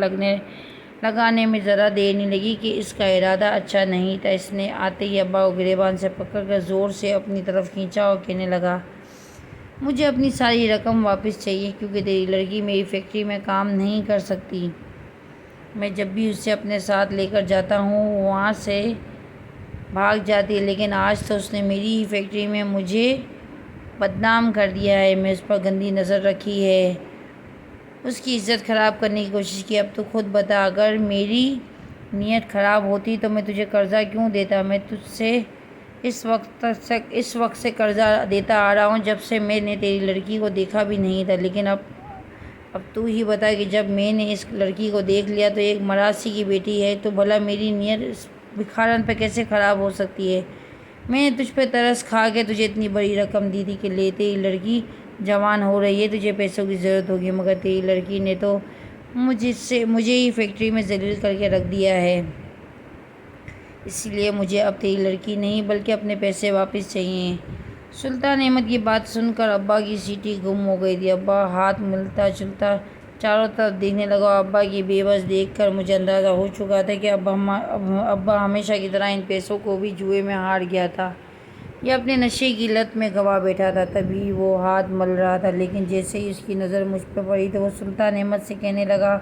لگانے میں ذرا دیر نہیں لگی کہ اس کا ارادہ اچھا نہیں تھا۔ اس نے آتے ہی ابا کو گریبان سے پکڑ کر زور سے اپنی طرف کھینچا اور کہنے لگا، مجھے اپنی ساری رقم واپس چاہیے، کیونکہ تیری لڑکی میری فیکٹری میں کام نہیں کر سکتی۔ میں جب بھی اسے اپنے ساتھ لے کر جاتا ہوں وہ وہاں سے بھاگ جاتی ہے، لیکن آج تو اس نے میری ہی فیکٹری میں مجھے بدنام کر دیا ہے۔ میں اس پر گندی نظر رکھی ہے، اس کی عزت خراب کرنے کی کوشش کی۔ اب تو خود بتا، اگر میری نیت خراب ہوتی تو میں تجھے قرضہ کیوں دیتا؟ میں تجھ سے اس وقت سے قرضہ دیتا آ رہا ہوں جب سے میں نے تیری لڑکی کو دیکھا بھی نہیں تھا، لیکن اب تو ہی بتا کہ جب میں نے اس لڑکی کو دیکھ لیا تو ایک مراسی کی بیٹی ہے، تو بھلا میری نیت اس بکھارن پہ کیسے خراب ہو سکتی ہے؟ میں نے تجھ پہ ترس کھا کے تجھے اتنی بڑی رقم دی تھی کہ لے، تیری لڑکی جوان ہو رہی ہے، تجھے پیسوں کی ضرورت ہوگی، مگر تیری لڑکی نے تو مجھے ہی فیکٹری میں ذلیل کر کے رکھ دیا ہے۔ اس لیے مجھے اب تیری لڑکی نہیں بلکہ اپنے پیسے واپس چاہیے۔ سلطان احمد کی بات سن کر ابا کی سیٹی گم ہو گئی تھی۔ ابا ہاتھ ملتا جلتا چاروں طرف دیکھنے لگا اور ابا کی بے بس دیکھ کر مجھے اندازہ ہو چکا تھا کہ ابا ہمیشہ کی طرح ان پیسوں کو بھی جوئے میں ہار گیا تھا یا اپنے نشے کی لت میں گنوا بیٹھا تھا، تبھی وہ ہاتھ مل رہا تھا۔ لیکن جیسے ہی اس کی نظر مجھ پہ پڑی تو وہ سلطان احمد سے کہنے لگا،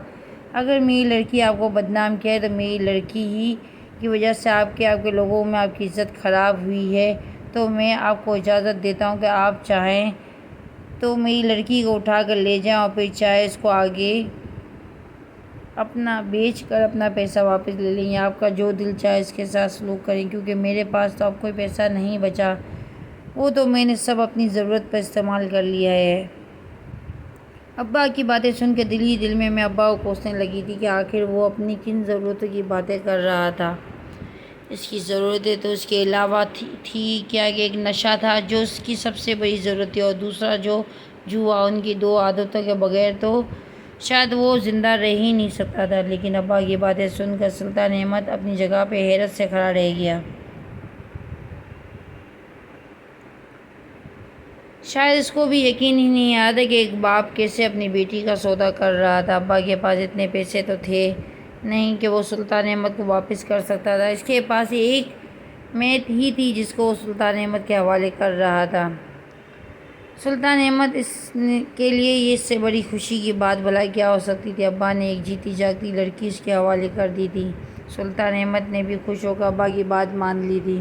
اگر میری لڑکی آپ کو بدنام کیا ہے تو میری لڑکی ہی کی وجہ سے آپ کے لوگوں میں آپ کی عزت خراب ہوئی ہے، تو میں آپ کو اجازت دیتا ہوں کہ آپ چاہیں تو میری لڑکی کو اٹھا کر لے جائیں اور پھر چاہے اس کو آگے اپنا بیچ کر اپنا پیسہ واپس لے لیں، یا آپ کا جو دل چاہے اس کے ساتھ سلوک کریں، کیونکہ میرے پاس تو اب کوئی پیسہ نہیں بچا، وہ تو میں نے سب اپنی ضرورت پر استعمال کر لیا ہے۔ ابا کی باتیں سن کے دل ہی دل میں ابا کو کوسنے لگی تھی کہ آخر وہ اپنی کن ضرورتوں کی باتیں کر رہا تھا۔ اس کی ضرورتیں تو اس کے علاوہ تھی کیا کہ ایک نشہ تھا جو اس کی سب سے بڑی ضرورت تھی، اور دوسرا جو جوا۔ ان کی دو عادتوں کے بغیر تو شاید وہ زندہ رہ ہی نہیں سکتا تھا، لیکن ابا کی باتیں سن کر سلطان احمد اپنی جگہ پہ حیرت سے کھڑا رہ گیا۔ شاید اس کو بھی یقین ہی نہیں آیا تھا کہ ایک باپ کیسے اپنی بیٹی کا سودا کر رہا تھا۔ ابا کے پاس اتنے پیسے تو تھے نہیں کہ وہ سلطان احمد کو واپس کر سکتا تھا۔ اس کے پاس ایک میت ہی تھی جس کو وہ سلطان احمد کے حوالے کر رہا تھا۔ سلطان احمد کے لیے اس سے بڑی خوشی کی بات بھلا کیا ہو سکتی تھی۔ ابا نے ایک جیتی جاگتی لڑکی اس کے حوالے کر دی تھی۔ سلطان احمد نے بھی خوش ہو کر ابا کی بات مان لی تھی،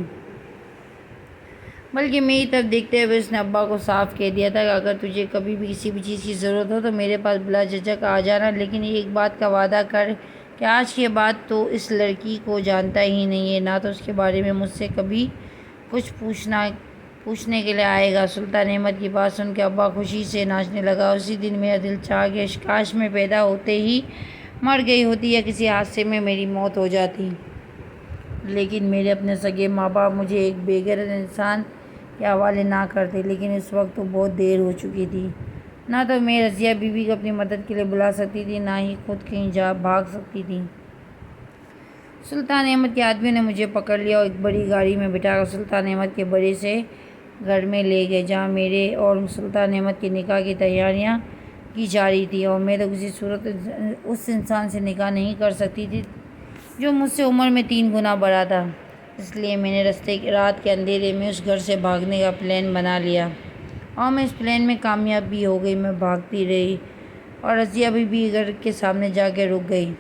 بلکہ میری طرف دیکھتے ہوئے اس نے ابا کو صاف کہہ دیا تھا کہ اگر تجھے کبھی بھی کسی بھی چیز کی ضرورت ہو تو میرے پاس بلا جھجک آ جانا، لیکن ایک بات کا وعدہ کر کہ آج کے بعد تو اس لڑکی کو جانتا ہی نہیں ہے، نہ تو اس کے بارے میں مجھ سے کبھی کچھ پوچھنے کے لیے آئے گا۔ سلطان احمد کی بات سن کے ابا خوشی سے ناچنے لگا۔ اسی دن میرا دل چاہا کہ کاش میں پیدا ہوتے ہی مر گئی ہوتی یا کسی حادثے میں میری موت ہو جاتی، لیکن میرے اپنے سگے ماں باپ مجھے ایک بے غیرت انسان کے حوالے نہ کرتے۔ لیکن اس وقت تو بہت دیر ہو چکی تھی۔ نہ تو میں رضیہ بی بی کو اپنی مدد کے لیے بلا سکتی تھی، نہ ہی خود کہیں بھاگ سکتی تھی۔ سلطان احمد کے آدمیوں نے مجھے پکڑ لیا اور ایک بڑی گاڑی میں بٹھا کر سلطان احمد کے بڑے سے گھر میں لے گئے، جہاں میرے اور سلطان احمد کے نکاح کی تیاریاں کی جا رہی تھیں، اور میں تو کسی صورت اس انسان سے نکاح نہیں کر سکتی تھی جو مجھ سے عمر میں 3 گنا بڑا تھا۔ اس لیے میں نے رات کے اندھیرے میں اس گھر سے بھاگنے کا پلان بنا لیا، اور میں اس پلان میں کامیاب بھی ہو گئی۔ میں بھاگتی رہی اور رضیہ بی بی گھر کے سامنے جا کے رک گئی۔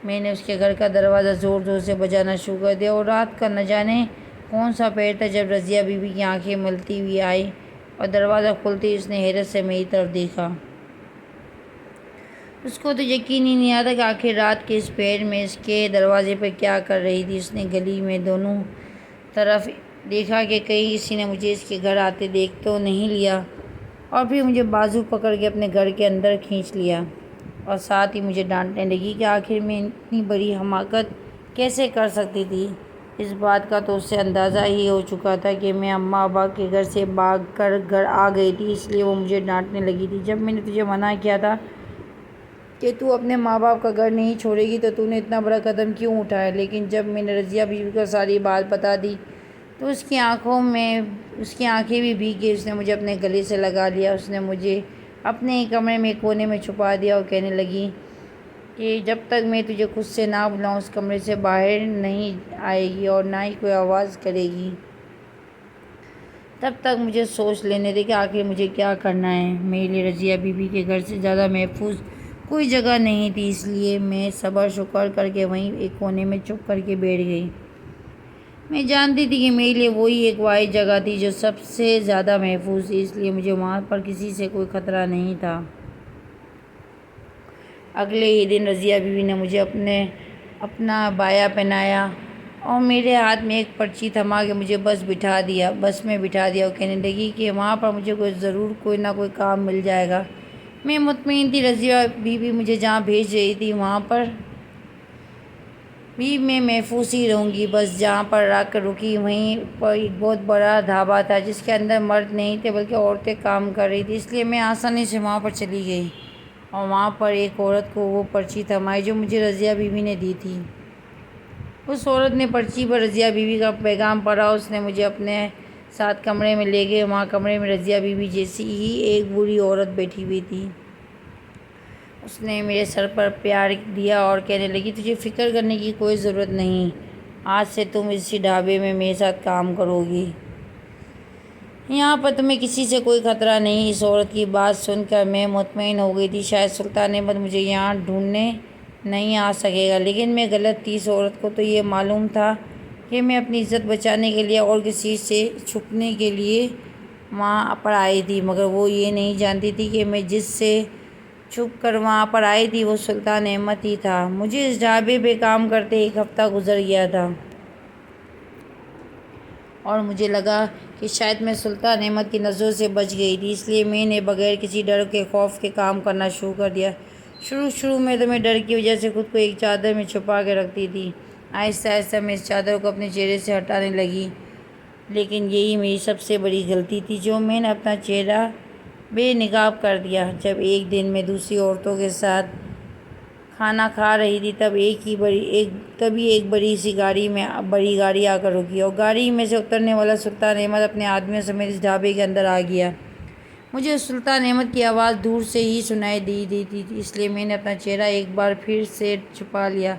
میں نے اس کے گھر کا دروازہ زور زور سے بجانا شروع کر دیا، اور رات کا نہ جانے کون سا پہر تھا جب رضیہ بی بی کی آنکھیں ملتی ہوئی آئی اور دروازہ کھلتے ہی اس نے حیرت سے میری طرف دیکھا۔ اس کو تو یقین ہی نہیں آتا کہ آخر رات کے اس پہر میں اس کے دروازے پر کیا کر رہی تھی۔ اس نے گلی میں دونوں طرف دیکھا کہ کہیں کسی نے مجھے اس کے گھر آتے دیکھ تو نہیں لیا، اور پھر مجھے بازو پکڑ کے اپنے گھر کے اندر کھینچ لیا، اور ساتھ ہی مجھے ڈانٹنے لگی کہ آخر میں اتنی بڑی حماقت کیسے کر سکتی تھی۔ اس بات کا تو اسے اندازہ ہی ہو چکا تھا کہ میں اماں ابا کے گھر سے بھاگ کر گھر آ گئی تھی، اس لیے وہ مجھے ڈانٹنے لگی تھی۔ جب میں نے تجھے منع کیا تھا کہ تو اپنے ماں باپ کا گھر نہیں چھوڑے گی تو نے اتنا بڑا قدم کیوں اٹھایا؟ لیکن جب میں نے رضیہ بیوی کو ساری بات بتا دی تو اس کی آنکھیں بھی بھیگ گئی۔ اس نے مجھے اپنے گلے سے لگا لیا، اس نے مجھے اپنے ہی کمرے میں کونے میں چھپا دیا اور کہنے لگی کہ جب تک میں تجھے خود سے نہ بلاؤں اس کمرے سے باہر نہیں آئے گی اور نہ ہی کوئی آواز کرے گی۔ تب تک مجھے سوچ لینے دے کہ آخر مجھے کیا کرنا ہے۔ میرے لیے رضیہ بی بی کے گھر سے زیادہ محفوظ کوئی جگہ نہیں تھی، اس لیے میں صبر شکر کر کے وہیں ایک کونے میں چھپ کر کے بیٹھ گئی۔ میں جانتی تھی کہ میرے لیے وہی ایک واحد جگہ تھی جو سب سے زیادہ محفوظ تھی، اس لیے مجھے وہاں پر کسی سے کوئی خطرہ نہیں تھا۔ اگلے ہی دن رضیہ بی بی نے مجھے اپنا بایا پہنایا اور میرے ہاتھ میں ایک پرچی تھما کے مجھے بس میں بٹھا دیا اور کہنے لگی کہ وہاں پر مجھے ضرور کوئی نہ کوئی کام مل جائے گا۔ میں مطمئن تھی رضیہ بی بی مجھے جہاں بھیج رہی تھی وہاں پر بھی میں محفوظ ہی رہوں گی۔ بس جہاں پر رکی وہیں پر ایک بہت بڑا ڈھابا تھا جس کے اندر مرد نہیں تھے بلکہ عورتیں کام کر رہی تھیں، اس لیے میں آسانی سے وہاں پر چلی گئی اور وہاں پر ایک عورت کو وہ پرچی تھمائی جو مجھے رضیہ بی بی نے دی تھی۔ اس عورت نے پرچی پر رضیہ بی بی کا پیغام پڑھا، اس نے مجھے اپنے ساتھ کمرے میں لے گئے۔ وہاں کمرے میں رضیہ بی بی جیسی ہی ایک بوڑھی عورت بیٹھی ہوئی تھی۔ اس نے میرے سر پر پیار دیا اور کہنے لگی تجھے فکر کرنے کی کوئی ضرورت نہیں، آج سے تم اسی ڈھابے میں میرے ساتھ کام کرو گی، یہاں پر تمہیں کسی سے کوئی خطرہ نہیں۔ اس عورت کی بات سن کر میں مطمئن ہو گئی تھی شاید سلطان احمد مجھے یہاں ڈھونڈنے نہیں آ سکے گا، لیکن میں غلط تھی۔ اس عورت کو تو یہ معلوم تھا کہ میں اپنی عزت بچانے کے لیے اور کسی سے چھپنے کے لیے وہاں پر آئی تھی، مگر وہ یہ نہیں جانتی تھی کہ میں جس سے چھپ کر وہاں پر آئی تھی وہ سلطان احمد ہی تھا۔ مجھے اس ڈھابے پہ کام کرتے 1 ہفتہ گزر گیا تھا اور مجھے لگا کہ شاید میں سلطان احمد کی نظروں سے بچ گئی تھی، اس لیے میں نے بغیر کسی ڈر کے خوف کے کام کرنا شروع کر دیا۔ شروع میں تو میں ڈر کی وجہ سے خود کو ایک چادر میں چھپا کے رکھتی تھی۔ آہستہ آہستہ میں اس چادر کو اپنے چہرے سے ہٹانے لگی، لیکن یہی میری سب سے بڑی غلطی تھی جو میں نے اپنا چہرہ بے نقاب کر دیا۔ جب ایک دن میں دوسری عورتوں کے ساتھ کھانا کھا رہی تھی تبھی ایک بڑی گاڑی آ کر رکی، اور گاڑی میں سے اترنے والا سلطان احمد اپنے آدمیوں سمیت اس ڈھابے کے اندر آ گیا۔ مجھے سلطان احمد کی آواز دور سے ہی سنائی دیتی تھی، اس لیے میں نے اپنا چہرہ ایک بار پھر سے چھپا لیا۔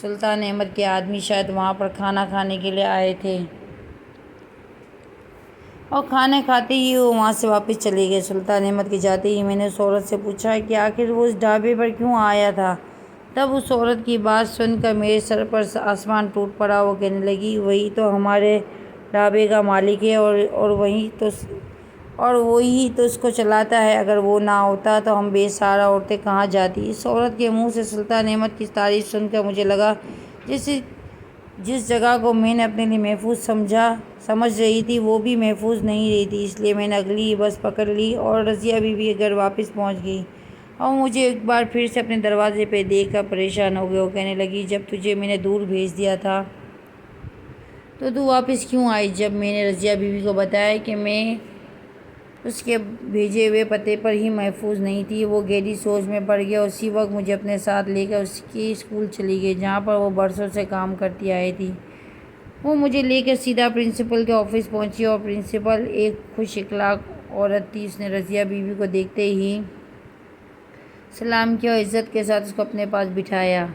سلطان احمد کے آدمی شاید وہاں پر کھانا کھانے کے لیے آئے تھے، اور کھانا کھاتے ہی وہ وہاں سے واپس چلے گئے۔ سلطان احمد کے جاتے ہی میں نے اس عورت سے پوچھا کہ آخر وہ اس ڈھابے پر کیوں آیا تھا؟ تب اس عورت کی بات سن کر میرے سر پر آسمان ٹوٹ پڑا۔ وہ کہنے لگی، وہی تو ہمارے ڈھابے کا مالک ہے، اور وہی تو اس کو چلاتا ہے۔ اگر وہ نہ ہوتا تو ہم بے سہارا عورتیں کہاں جاتی؟ اس عورت کے منہ سے سلطان احمد کی تعریف سن کر مجھے لگا جس جگہ کو میں نے اپنے لیے محفوظ سمجھ رہی تھی وہ بھی محفوظ نہیں رہی تھی۔ اس لیے میں نے اگلی بس پکڑ لی اور رضیہ بی بی کے گھر واپس پہنچ گئی، اور مجھے ایک بار پھر سے اپنے دروازے پہ دیکھ کر پریشان ہو گئی۔ وہ کہنے لگی، جب تجھے میں نے دور بھیج دیا تھا تو واپس کیوں آئی؟ جب میں نے رضیہ بی بی کو بتایا کہ میں اس کے بھیجے ہوئے پتے پر ہی محفوظ نہیں تھی، وہ گہری سوچ میں پڑ گئی، اور اسی وقت مجھے اپنے ساتھ لے کر اس کے اسکول چلی گئی جہاں پر وہ برسوں سے کام کرتی آئی تھی۔ وہ مجھے لے کر سیدھا پرنسپل کے آفس پہنچی، اور پرنسپل ایک خوش اخلاق عورت تھی۔ اس نے رضیہ بی بی کو دیکھتے ہی سلام کیا اور عزت کے ساتھ اس کو اپنے پاس بٹھایا۔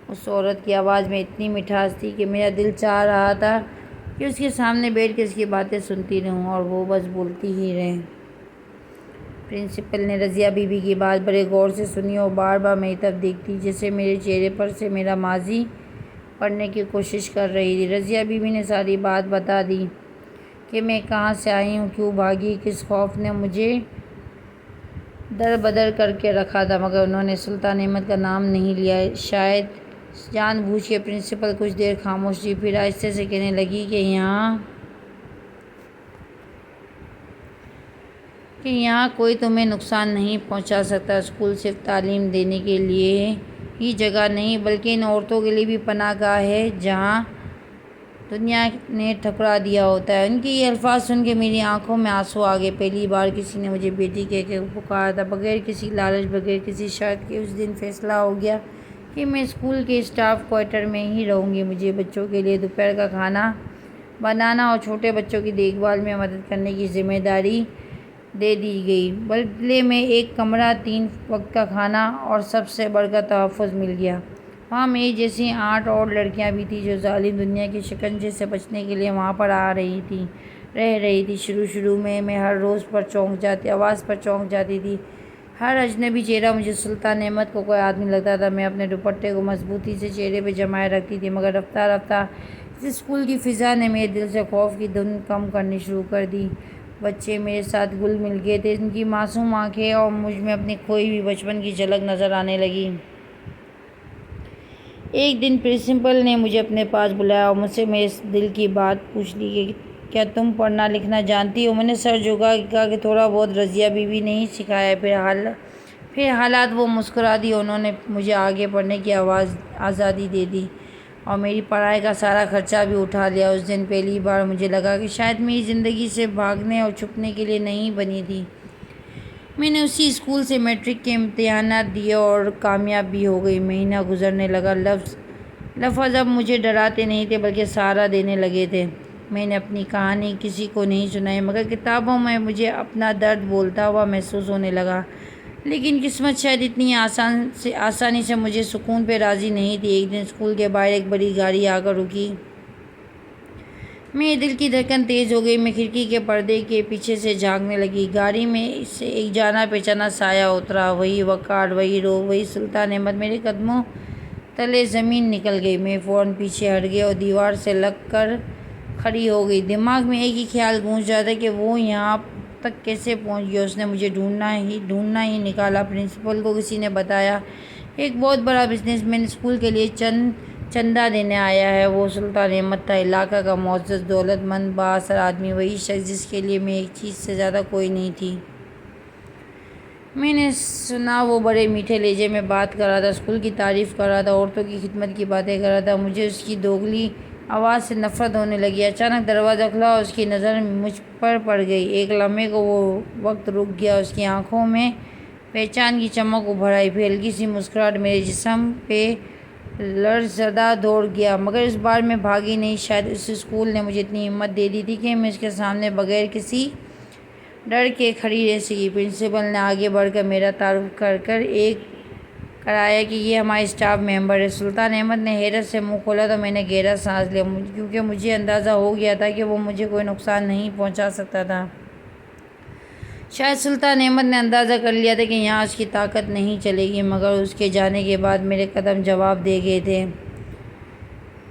اس عورت کی آواز میں اتنی مٹھاس تھی کہ میرا دل چاہ رہا تھا کہ اس کے سامنے بیٹھ کے اس کی باتیں سنتی رہوں، اور وہ بس بولتی ہی رہے۔ پرنسپل نے رضیہ بی بی کی بات بڑے غور سے سنی، اور بار بار میری طرف دیکھتی، جیسے میرے چہرے پر سے میرا ماضی پڑھنے کی کوشش کر رہی تھی۔ رضیہ بی بی نے ساری بات بتا دی کہ میں کہاں سے آئی ہوں، کیوں بھاگی، کس خوف نے مجھے در بدر کر کے رکھا تھا، مگر انہوں نے سلطان احمد کا نام نہیں لیا، شاید جان بوجھ کے۔ پرنسپل کچھ دیر خاموش رہی، پھر آہستہ سے کہنے لگی کہ یہاں کوئی تمہیں نقصان نہیں پہنچا سکتا۔ اسکول صرف تعلیم دینے کے لیے ہی جگہ نہیں بلکہ ان عورتوں کے لیے بھی پناہ گاہ ہے جہاں دنیا نے ٹھکرا دیا ہوتا ہے۔ ان کے یہ الفاظ سن کے میری آنکھوں میں آنسو آ گئے۔ پہلی بار کسی نے مجھے بیٹی کہہ کے پکارا تھا، بغیر کسی لالچ، بغیر کسی شرط کے۔ اس دن فیصلہ ہو گیا کہ میں اسکول کے اسٹاف کوارٹر میں ہی رہوں گی۔ مجھے بچوں کے لیے دوپہر کا کھانا بنانا اور چھوٹے بچوں کی دیکھ بھال میں مدد کرنے کی ذمہ داری دے دی گئی۔ بدلے میں ایک کمرہ، 3 وقت کا کھانا اور سب سے بڑھ کر تحفظ مل گیا۔ وہاں میری جیسی 8 اور لڑکیاں بھی تھیں جو ظالم دنیا کے شکنجے سے بچنے کے لیے وہاں پر رہ رہی تھی۔ شروع میں ہر آواز پر چونک جاتی تھی، ہر اجنبی چہرہ مجھے سلطان احمد کو کوئی آدمی لگتا تھا۔ میں اپنے دوپٹے کو مضبوطی سے چہرے پہ جمائے رکھتی تھی، مگر رفتہ رفتہ اس اسکول کی فضا نے میرے دل سے خوف کی دھند کم کرنی شروع کر دی۔ بچے میرے ساتھ گل مل گئے تھے، ان کی معصوم آنکھیں اور مجھ میں اپنی کھوئی ہوئی بچپن کی جھلک نظر آنے لگی۔ ایک دن پرنسپل نے مجھے اپنے پاس بلایا اور مجھ سے میرے دل کی بات پوچھ لی کہ کیا تم پڑھنا لکھنا جانتی ہو؟ میں نے سر جھکا کے کہا کہ تھوڑا بہت، رضیہ بی بی نے ہی سکھایا۔ پھر حالات وہ مسکرا دی، انہوں نے مجھے آگے پڑھنے کی آزادی دے دی اور میری پڑھائی کا سارا خرچہ بھی اٹھا لیا۔ اس دن پہلی بار مجھے لگا کہ شاید میری زندگی صرف بھاگنے اور چھپنے کے لیے نہیں بنی تھی۔ میں نے اسی اسکول سے میٹرک کے امتحانات دیے اور کامیاب بھی ہو گئی۔ مہینہ گزرنے لگا، لفظ اب مجھے ڈراتے نہیں تھے بلکہ سہارا دینے لگے تھے۔ میں نے اپنی کہانی کسی کو نہیں سنائی، مگر کتابوں میں مجھے اپنا درد بولتا ہوا محسوس ہونے لگا۔ لیکن قسمت شاید اتنی آسانی سے مجھے سکون پہ راضی نہیں تھی۔ ایک دن اسکول کے باہر ایک بڑی گاڑی آ کر رکی۔ میرے دل کی دھڑکن تیز ہو گئی۔ میں کھڑکی کے پردے کے پیچھے سے جھانکنے لگی۔ گاڑی میں سے ایک جانا پہچانا سایہ اترا، وہی وقار، وہی روح، وہی سلطان احمد۔ میرے قدموں تلے زمین نکل گئی۔ میں فوراً پیچھے ہٹ گئی اور دیوار سے لگ کر کھڑی ہو گئی۔ دماغ میں ایک ہی خیال گونج رہا تھا کہ وہ یہاں تک کیسے پہنچ گیا۔ اس نے مجھے ڈھونڈنا ہی نکالا۔ پرنسپل کو کسی نے بتایا ایک بہت بڑا بزنس مین اسکول کے لیے چندہ دینے آیا ہے۔ وہ سلطان احمد تھا، علاقہ کا معزز، دولت مند، بااثر آدمی، وہی شخص جس کے لیے میں ایک چیز سے زیادہ کوئی نہیں تھی۔ میں نے سنا وہ بڑے میٹھے لہجے میں بات کر رہا تھا، اسکول کی تعریف کر رہا تھا، عورتوں کی خدمت کی باتیں کر رہا تھا۔ مجھے اس کی دوگلی آواز سے نفرت ہونے لگی۔ اچانک دروازہ کھلا اور اس کی نظر مجھ پر پڑ گئی۔ ایک لمحے کو وہ وقت رک گیا۔ اس کی آنکھوں میں پہچان کی چمک ابھر آئی، پھر ہلکی سی مسکراہٹ میرے جسم پہ لرزدہ دوڑ گیا۔ مگر اس بار میں بھاگی نہیں۔ شاید اس اسکول نے مجھے اتنی ہمت دے دی تھی کہ میں اس کے سامنے بغیر کسی ڈر کے کھڑی رہ سکی۔ پرنسپل نے آگے بڑھ کر میرا تعارف کرایا کہ یہ ہمارے اسٹاف ممبر ہے۔ سلطان احمد نے حیرت سے منہ کھولا تو میں نے گہرا سانس لیا، کیونکہ مجھے اندازہ ہو گیا تھا کہ وہ مجھے کوئی نقصان نہیں پہنچا سکتا تھا۔ شاید سلطان احمد نے اندازہ کر لیا تھا کہ یہاں اس کی طاقت نہیں چلے گی، مگر اس کے جانے کے بعد میرے قدم جواب دے گئے تھے۔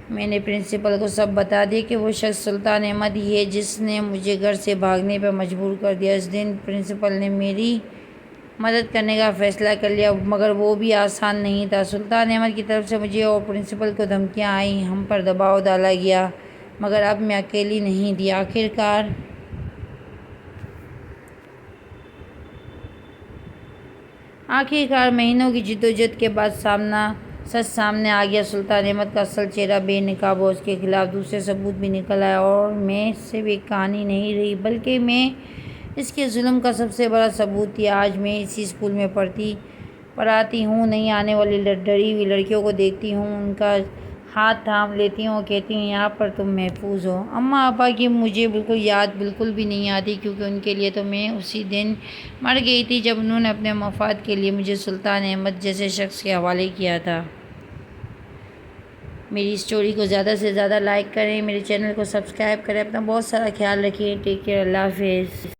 میں نے پرنسپل کو سب بتا دیا کہ وہ شخص سلطان احمد ہی ہے جس نے مجھے گھر سے بھاگنے پر مجبور کر دیا۔ اس دن پرنسپل نے میری مدد کرنے کا فیصلہ کر لیا، مگر وہ بھی آسان نہیں تھا۔ سلطان احمد کی طرف سے مجھے اور پرنسپل کو دھمکیاں آئیں، ہم پر دباؤ ڈالا گیا، مگر اب میں اکیلی نہیں تھی۔ آخرکار مہینوں کی جدوجہد کے بعد سچ سامنے آ گیا۔ سلطان احمد کا اصل چہرہ بے نقاب اور اس کے خلاف دوسرے ثبوت بھی نکل آئے، اور میں صرف ایک کہانی نہیں رہی بلکہ میں اس کے ظلم کا سب سے بڑا ثبوت تھی۔ آج میں اسی اسکول میں پڑھاتی ہوں، نئی آنے والی ڈری ہوئی لڑکیوں کو دیکھتی ہوں، ان کا ہاتھ تھام لیتی ہوں اور کہتی ہوں یہاں پر تم محفوظ ہو۔ اماں ابا کی مجھے بالکل بھی نہیں آتی، کیونکہ ان کے لیے تو میں اسی دن مر گئی تھی جب انہوں نے اپنے مفاد کے لیے مجھے سلطان احمد جیسے شخص کے حوالے کیا تھا۔ میری اسٹوری کو زیادہ سے زیادہ لائک کریں، میرے چینل کو سبسکرائب کریں، اپنا بہت سارا خیال رکھیں۔ ٹیک کیئر، اللہ حافظ۔